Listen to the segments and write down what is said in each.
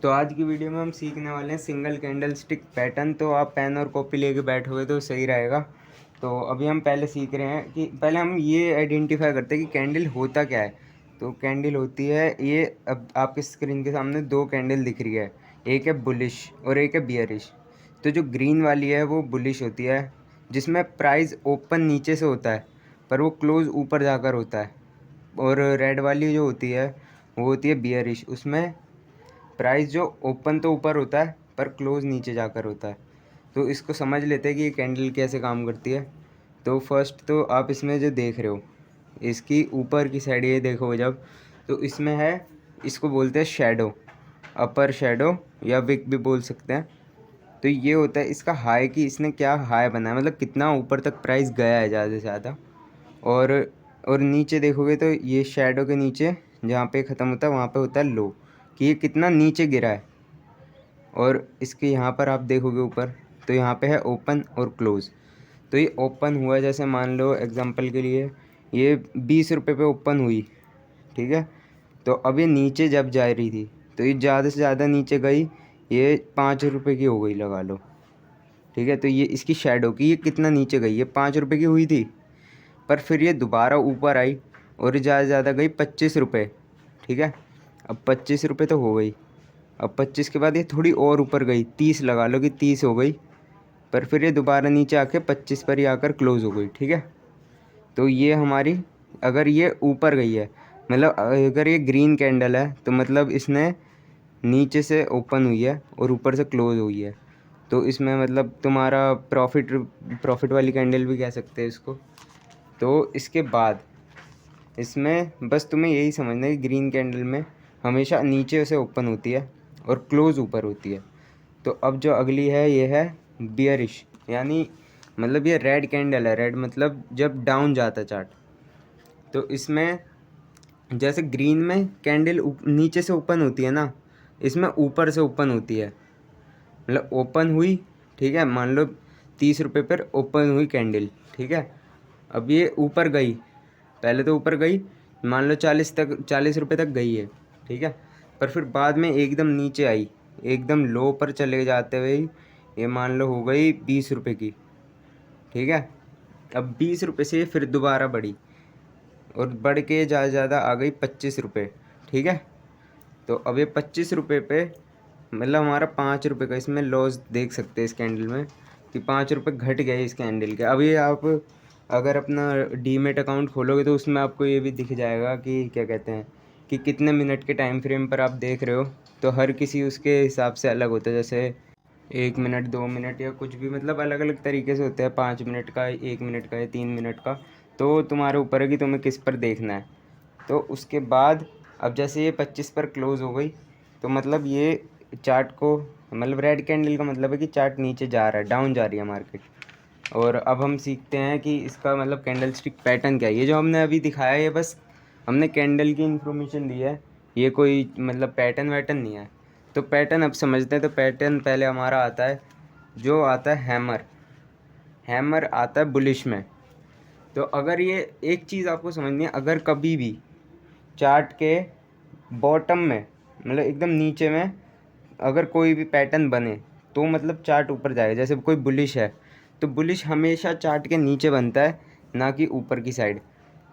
तो आज की वीडियो में हम सीखने वाले हैं सिंगल कैंडल स्टिक पैटर्न। तो आप पेन और कॉपी लेके बैठोगे तो सही रहेगा। तो अभी हम पहले सीख रहे हैं कि पहले हम ये आइडेंटिफाई करते हैं कि कैंडल होता क्या है। तो कैंडल होती है ये, अब आपके स्क्रीन के सामने दो कैंडल दिख रही है, एक है बुलिश और एक है बियरिश। तो जो ग्रीन वाली है वो बुलिश होती है, जिसमें प्राइस ओपन नीचे से होता है पर वो क्लोज ऊपर जाकर होता है। और रेड वाली जो होती है वो होती है बियरिश, उसमें प्राइस जो ओपन तो ऊपर होता है पर क्लोज नीचे जाकर होता है। तो इसको समझ लेते हैं कि ये कैंडल कैसे काम करती है। तो फर्स्ट तो आप इसमें जो देख रहे हो, इसकी ऊपर की साइड ये देखो जब, तो इसमें है, इसको बोलते हैं शेडो, अपर शेडो या विक भी बोल सकते हैं। तो ये होता है इसका हाई, कि इसने क्या हाई बनाया, मतलब कितना ऊपर तक प्राइस गया है ज़्यादा से ज़्यादा। और और नीचे देखोगे तो ये शेडो के नीचे जहाँ पे ख़त्म होता है वहाँ पे होता है लो, कि ये कितना नीचे गिरा है। और इसके यहाँ पर आप देखोगे ऊपर तो यहाँ पे है ओपन और क्लोज़। तो ये ओपन हुआ, जैसे मान लो एग्जांपल के लिए ये 20 रुपये पे ओपन हुई, ठीक है। तो अब ये नीचे जब जा रही थी तो ये ज़्यादा से ज़्यादा नीचे गई, ये 5 रुपये की हो गई लगा लो, ठीक है। तो ये इसकी शेडो की, ये कितना नीचे गई, ये 5 रुपये की हुई थी पर फिर ये दोबारा ऊपर आई और ज़्यादा से ज़्यादा गई 25 रुपये, ठीक है। अब 25 रुपये तो हो गई, अब 25 के बाद ये थोड़ी और ऊपर गई, 30 लगा लो कि 30 हो गई, पर फिर ये दोबारा नीचे आके 25 पर ही आकर क्लोज़ हो गई, ठीक है। तो ये हमारी, अगर ये ऊपर गई है, मतलब अगर ये ग्रीन कैंडल है तो मतलब इसने नीचे से ओपन हुई है और ऊपर से क्लोज़ हुई है। तो इसमें मतलब तुम्हारा प्रॉफिट वाली कैंडल भी कह सकते हैं इसको। तो इसके बाद इसमें बस तुम्हें यही समझना है कि ग्रीन कैंडल में हमेशा नीचे से ओपन होती है और क्लोज़ ऊपर होती है। तो अब जो अगली है ये है बियरिश, यानी मतलब ये रेड कैंडल है। रेड मतलब जब डाउन जाता है चार्ट। तो इसमें जैसे ग्रीन में कैंडल नीचे से ओपन होती है ना, इसमें ऊपर से ओपन होती है, मतलब ओपन हुई, ठीक है। मान लो 30 रुपये पर ओपन हुई कैंडल, ठीक है। अब ये ऊपर गई, पहले तो ऊपर गई, मान लो 40 रुपये तक गई है, ठीक है। पर फिर बाद में एकदम नीचे आई, एकदम लो पर चले जाते हुए ये मान लो हो गई 20 रुपये की, ठीक है। अब 20 रुपये से ये फिर दोबारा बढ़ी और बढ़ के ज़्यादा से ज़्यादा आ गई 25 रुपये, ठीक है। तो अब ये 25 रुपये पे मतलब हमारा 5 रुपये का इसमें लॉस देख सकते हैं इस कैंडल में, कि 5 रुपये घट गए इस कैंडल के। अब ये आप अगर अपना डीमेट अकाउंट खोलोगे तो उसमें आपको ये भी दिख जाएगा कि क्या कहते हैं, कि कितने मिनट के टाइम फ्रेम पर आप देख रहे हो। तो हर किसी उसके हिसाब से अलग होता है, जैसे 1 मिनट, 2 मिनट या कुछ भी, मतलब अलग अलग तरीके से होता है, 5 मिनट का, 1 मिनट का या 3 मिनट का। तो तुम्हारे ऊपर है कि तुम्हें किस पर देखना है। तो उसके बाद अब जैसे ये 25 पर क्लोज़ हो गई, तो मतलब ये चार्ट को, मतलब रेड कैंडल का मतलब है कि चार्ट नीचे जा रहा है, डाउन जा रही है मार्केट। और अब हम सीखते हैं कि इसका मतलब कैंडल स्टिक पैटर्न क्या है। ये जो हमने अभी दिखाया है ये बस हमने कैंडल की इन्फॉर्मेशन दी है, ये कोई मतलब पैटर्न वैटर्न नहीं है। तो पैटर्न अब समझते हैं। तो पैटर्न पहले हमारा आता है, जो आता है हैमर। हैमर आता है बुलिश में। तो अगर ये एक चीज़ आपको समझनी है, अगर कभी भी चार्ट के बॉटम में, मतलब एकदम नीचे में अगर कोई भी पैटर्न बने तो मतलब चार्ट ऊपर जाएगा। जैसे कोई बुलिश है तो बुलिश हमेशा चार्ट के नीचे बनता है, ना कि ऊपर की साइड।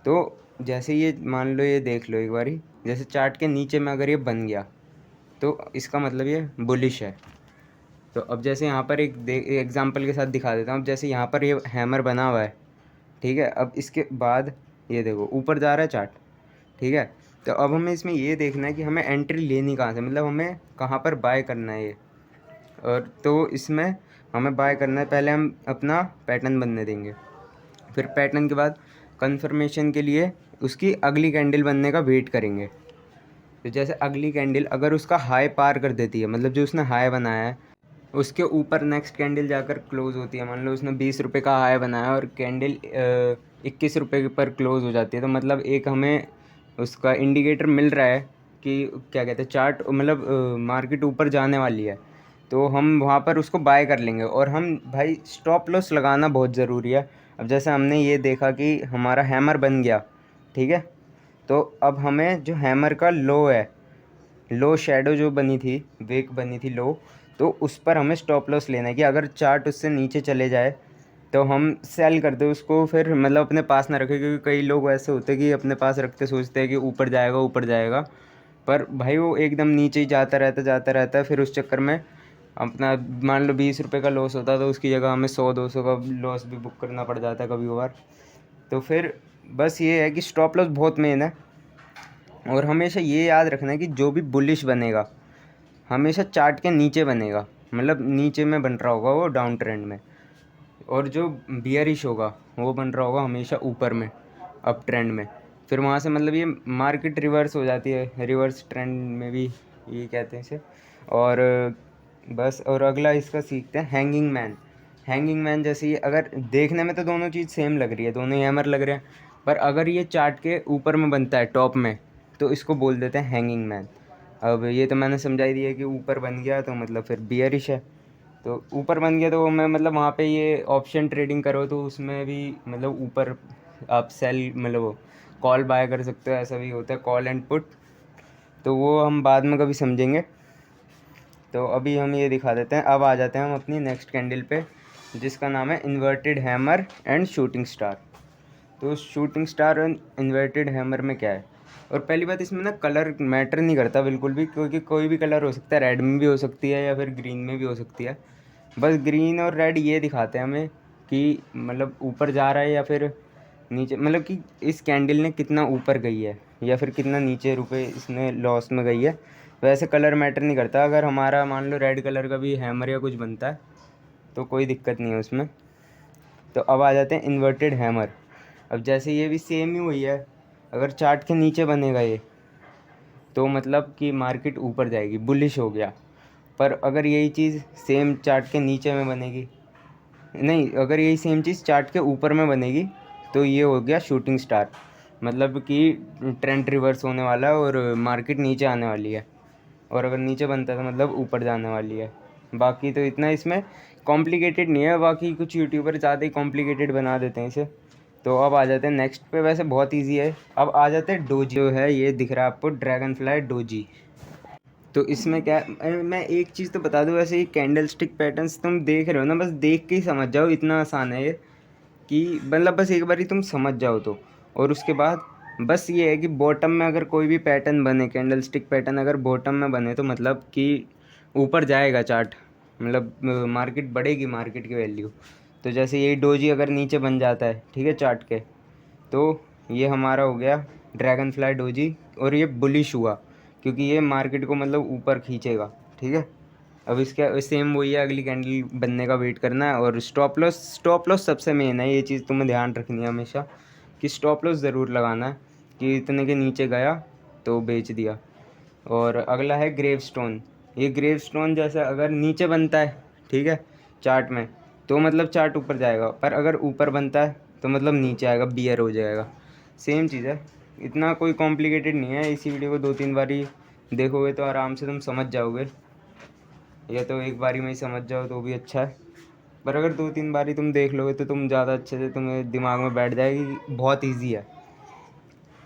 तो जैसे ये मान लो, ये देख लो एक बारी, जैसे चार्ट के नीचे में अगर ये बन गया तो इसका मतलब ये बुलिश है। तो अब जैसे यहाँ पर एक एग्जांपल के साथ दिखा देता हूँ। अब जैसे यहाँ पर ये हैमर बना हुआ है, ठीक है। अब इसके बाद ये देखो ऊपर जा रहा है चार्ट, ठीक है। तो अब हमें इसमें ये देखना है कि हमें एंट्री लेनी कहाँ से, मतलब हमें कहाँ पर बाय करना है ये। और तो इसमें हमें बाय करना है, पहले हम अपना पैटर्न बनने देंगे, फिर पैटर्न के बाद कंफर्मेशन के लिए उसकी अगली कैंडल बनने का वेट करेंगे। तो जैसे अगली कैंडल अगर उसका हाई पार कर देती है, मतलब जो उसने हाई बनाया है उसके ऊपर नेक्स्ट कैंडल जाकर क्लोज़ होती है। मान लो उसने 20 रुपये का हाई बनाया और कैंडल 21 रुपये पर क्लोज़ हो जाती है, तो मतलब एक हमें उसका इंडिकेटर मिल रहा है कि क्या कहते हैं, चार्ट मतलब मार्केट ऊपर जाने वाली है। तो हम वहाँ पर उसको बाय कर लेंगे। और हम भाई स्टॉप लॉस लगाना बहुत ज़रूरी है। अब जैसे हमने ये देखा कि हमारा हैमर बन गया, ठीक है। तो अब हमें जो हैमर का लो है लो शेडो जो बनी थी, वेक बनी थी लो, तो उस पर हमें स्टॉप लॉस लेना है कि अगर चार्ट उससे नीचे चले जाए तो हम सेल कर दे उसको, फिर मतलब अपने पास ना रखें, क्योंकि कई लोग ऐसे होते हैं कि अपने पास रखते सोचते हैं कि ऊपर जाएगा ऊपर जाएगा, पर भाई वो एकदम नीचे ही जाता रहता है। फिर उस चक्कर में अपना मान लो 20 रुपये का लॉस होता है तो उसकी जगह हमें 100-200 का लॉस भी बुक करना पड़ जाता है कभी कभार। तो फिर बस ये है कि स्टॉप लॉस बहुत मेन है, और हमेशा ये याद रखना है कि जो भी बुलिश बनेगा हमेशा चार्ट के नीचे बनेगा, मतलब नीचे में बन रहा होगा वो डाउन ट्रेंड में, और जो बियरिश होगा वो बन रहा होगा हमेशा ऊपर में अप ट्रेंड में। फिर वहाँ से मतलब ये मार्केट रिवर्स हो जाती है, रिवर्स ट्रेंड में भी ये कहते हैं इसे। और बस, और अगला इसका सीखते हैं हैंगिंग मैन। हैंगिंग मैन जैसे ये, अगर देखने में तो दोनों चीज़ सेम लग रही है, दोनों ही हैमर लग रहे हैं, पर अगर ये चार्ट के ऊपर में बनता है टॉप में तो इसको बोल देते हैं हैंगिंग मैन। अब ये तो मैंने समझा ही दिया कि ऊपर बन गया तो मतलब फिर बियरिश है, तो ऊपर बन गया तो मैं मतलब वहाँ पे ये ऑप्शन ट्रेडिंग करो तो उसमें भी मतलब ऊपर आप सेल मतलब वो कॉल बाय कर सकते हो, ऐसा भी होता है कॉल एंड पुट, तो वो हम बाद में कभी समझेंगे। तो अभी हम ये दिखा देते हैं। अब आ जाते हैं हम अपनी नेक्स्ट कैंडल पे, जिसका नाम है inverted hammer and shooting star. तो शूटिंग स्टार और इन्वर्टेड हैमर में क्या है, और पहली बात इसमें ना कलर मैटर नहीं करता बिल्कुल भी, क्योंकि कोई भी कलर हो सकता है, रेड में भी हो सकती है या फिर ग्रीन में भी हो सकती है। बस ग्रीन और रेड ये दिखाते हैं हमें कि मतलब ऊपर जा रहा है या फिर नीचे, मतलब कि इस कैंडल ने कितना ऊपर गई है या फिर कितना नीचे रुपए इसने लॉस में गई है। वैसे कलर मैटर नहीं करता, अगर हमारा मान लो रेड कलर का भी हैमर या कुछ बनता है तो कोई दिक्कत नहीं है उसमें। तो अब आ जाते हैं इन्वर्टेड हैमर। अब जैसे ये भी सेम ही हुई है, अगर चार्ट के नीचे बनेगा ये तो मतलब कि मार्केट ऊपर जाएगी, बुलिश हो गया। पर अगर यही चीज़ सेम चार्ट के नीचे में बनेगी, नहीं, अगर यही सेम चीज़ चार्ट के ऊपर में बनेगी तो ये हो गया शूटिंग स्टार, मतलब कि ट्रेंड रिवर्स होने वाला है और मार्केट नीचे आने वाली है, और अगर नीचे बनता है तो मतलब ऊपर जाने वाली है। बाकी तो इतना इसमें कॉम्प्लिकेटेड नहीं है, बाकी कुछ यूट्यूबर ज़्यादा ही कॉम्प्लिकेटेड बना देते हैं इसे। तो अब आ जाते हैं नेक्स्ट पे, वैसे बहुत इजी है। अब आ जाते हैं डोजी, जो है ये दिख रहा है आपको ड्रैगन फ्लाई डोजी। तो इसमें क्या मैं एक चीज़ तो बता दूं, वैसे ये कैंडल स्टिक पैटर्न्स तुम देख रहे हो ना, बस देख के ही समझ जाओ, इतना आसान है ये कि मतलब बस एक बार ही तुम समझ जाओ तो। और उसके बाद बस ये है कि बॉटम में अगर कोई भी पैटर्न बने, कैंडल स्टिक पैटर्न अगर बॉटम में बने तो मतलब कि ऊपर जाएगा चार्ट, मतलब मार्केट बढ़ेगी, मार्केट की वैल्यू। तो जैसे यही डोजी अगर नीचे बन जाता है ठीक है चार्ट के, तो ये हमारा हो गया ड्रैगन फ्लाई डोजी, और ये बुलिश हुआ क्योंकि ये मार्केट को मतलब ऊपर खींचेगा। ठीक है, अब इसका सेम वही है, अगली कैंडल बनने का वेट करना है। और स्टॉप लॉस सबसे मेन है, ये चीज़ तुम्हें ध्यान रखनी है हमेशा कि स्टॉप लॉस ज़रूर लगाना है कि इतने के नीचे गया तो बेच दिया। और अगला है ग्रेव स्टोन। ये ग्रेव स्टोन जैसे अगर नीचे बनता है ठीक है चार्ट में तो मतलब चार्ट ऊपर जाएगा, पर अगर ऊपर बनता है तो मतलब नीचे आएगा, बियर हो जाएगा। सेम चीज़ है, इतना कोई कॉम्प्लिकेटेड नहीं है। इसी वीडियो को 2-3 बारी देखोगे तो आराम से तुम समझ जाओगे, या तो एक बारी में ही समझ जाओ तो भी अच्छा है, पर अगर 2-3 बारी तुम देख लोगे तो तुम ज़्यादा अच्छे से तुम्हें दिमाग में बैठ जाएगी, बहुत ईजी है।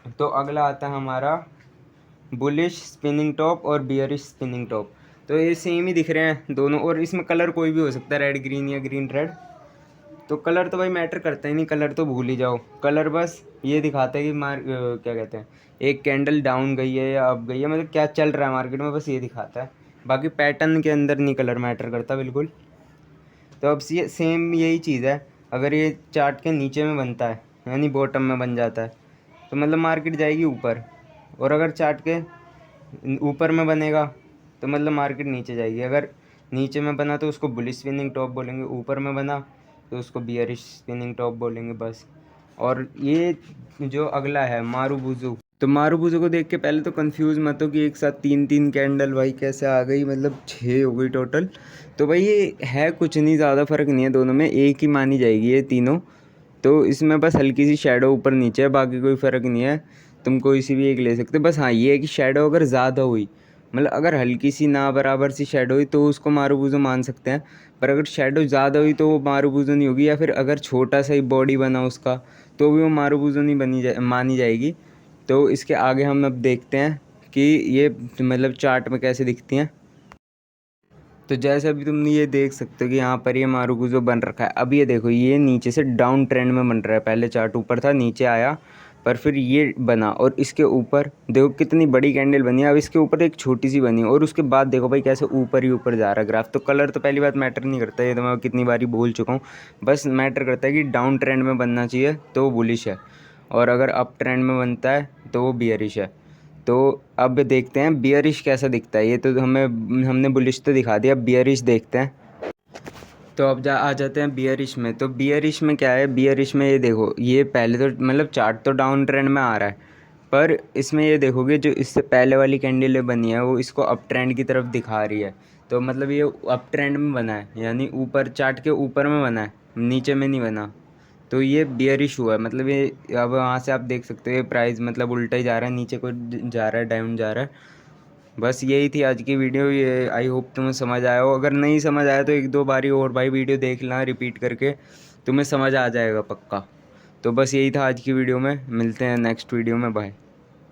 तो अगला आता है हमारा बुलिश स्पिनिंग टॉप और बियरिश स्पिनिंग टॉप। तो ये सेम ही दिख रहे हैं दोनों, और इसमें कलर कोई भी हो सकता है, रेड ग्रीन या ग्रीन रेड। तो कलर तो भाई मैटर करता ही नहीं, कलर तो भूल ही जाओ। कलर बस ये दिखाता है कि क्या कहते हैं, एक कैंडल डाउन गई है या अप गई है, मतलब क्या चल रहा है मार्केट में, बस ये दिखाता है। बाकी पैटर्न के अंदर नहीं कलर मैटर करता बिल्कुल। तो अब ये सेम यही चीज़ है, अगर ये चार्ट के नीचे में बनता है यानी बॉटम में बन जाता है तो मतलब मार्केट जाएगी ऊपर, और अगर चार्ट के ऊपर में बनेगा तो मतलब मार्केट नीचे जाएगी। अगर नीचे में बना तो उसको बुलिश स्पिनिंग टॉप बोलेंगे, ऊपर में बना तो उसको बियरिश स्पिनिंग टॉप बोलेंगे बस। और ये जो अगला है मारूबुजू, तो मारूबुजू को देख के पहले तो कंफ्यूज मत हो कि एक साथ 3-3 कैंडल भाई कैसे आ गई, मतलब 6 हो गई टोटल। तो भाई ये है कुछ नहीं, ज़्यादा फ़र्क नहीं है दोनों में, एक ही मानी जाएगी ये तीनों। तो इसमें बस हल्की सी शेडो ऊपर नीचे है, बाकी कोई फ़र्क नहीं है, तुम कोई सी भी एक ले सकते हो। बस हाँ ये है कि शेडो अगर ज़्यादा हुई, मतलब अगर हल्की सी ना बराबर सी शेडो हुई तो उसको मारूबुजू मान सकते हैं, पर अगर शेडो ज़्यादा हुई तो वो मारूबुजू नहीं होगी। या फिर अगर छोटा सा ही बॉडी बना उसका तो भी वो मारूबुजू नहीं मानी जाएगी। तो इसके आगे हम अब देखते हैं कि ये मतलब चार्ट में कैसे दिखती हैं। तो जैसे अभी तुम ये देख सकते हो कि यहाँ पर ये मारुगुजो बन रखा है। अब ये देखो, ये नीचे से डाउन ट्रेंड में बन रहा है। पहले चार्ट ऊपर था, नीचे आया, पर फिर ये बना, और इसके ऊपर देखो कितनी बड़ी कैंडल बनी है। अब इसके ऊपर एक छोटी सी बनी, और उसके बाद देखो भाई कैसे ऊपर ही ऊपर जा रहा है ग्राफ। तो कलर तो पहली बात मैटर नहीं करता, ये तो मैं कितनी बारी बोल चुका हूँ। बस मैटर करता है कि डाउन ट्रेंड में बनना चाहिए तो वो बुलिश है, और अगर अप ट्रेंड में बनता है तो वो बियरिश है। तो अब देखते हैं बियरिश कैसा दिखता है। ये तो हमने बुलिश तो दिखा दिया, अब बियरिश देखते हैं। तो अब आ जाते हैं बियरिश में। तो बियरिश में क्या है, बियरिश में ये देखो, ये पहले तो मतलब चार्ट तो डाउन ट्रेंड में आ रहा है, पर इसमें ये देखोगे जो इससे पहले वाली कैंडल बनी है वो इसको अप ट्रेंड की तरफ दिखा रही है। तो मतलब ये अप ट्रेंड में बना है, यानी ऊपर चार्ट के ऊपर में बना है, नीचे में नहीं बना। तो ये बियरिश हुआ है, मतलब ये अब वहाँ से आप देख सकते हो ये प्राइस मतलब उल्टा ही जा रहा है, नीचे को जा रहा है, डाउन जा रहा है। बस यही थी आज की वीडियो। ये आई होप तुम्हें समझ आया हो। अगर नहीं समझ आया तो एक दो बारी और भाई वीडियो देख लेना रिपीट करके, तुम्हें समझ आ जाएगा पक्का। तो बस यही था आज की वीडियो में, मिलते हैं नेक्स्ट वीडियो में, बाय।